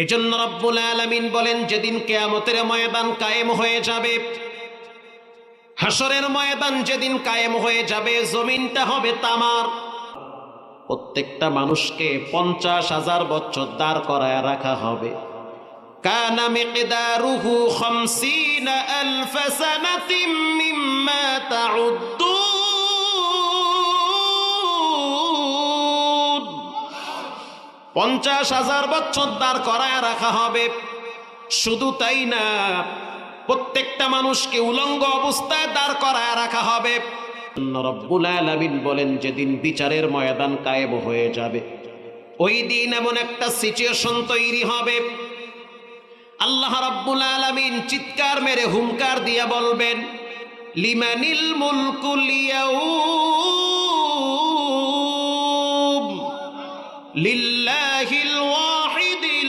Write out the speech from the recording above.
এজন্য রব্বুল আলামিন বলেন, যেদিন কিয়ামতের ময়দান কায়েম হয়ে যাবে, হাসরের ময়দান যেদিন কায়েম হয়ে যাবে, জমিনটা হবে তামার। প্রত্যেকটা মানুষকে 50,000 বছর দাঁড় করায় রাখা হবে। কানা মিকদারুহু 50,000 সানাতিন মিম্মা তাউদ্দুন। 50,000 বছর দাঁড় করায় রাখা হবে। শুধু তাই না, প্রত্যেকটা মানুষকে উলঙ্গ অবস্থায় দাঁড় করায় রাখা হবে। রব্বুল আলামিন বলেন, যেদিন বিচারের ময়দান কায়েম হয়ে যাবে, ওই দিন এমন একটা সিচুয়েশন তৈরি হবে, আল্লাহ রাব্বুল আলামিন চিৎকার মেরে হুঙ্কার দিয়া বলবেন, লিমানিল মুলকুল ইয়াউম,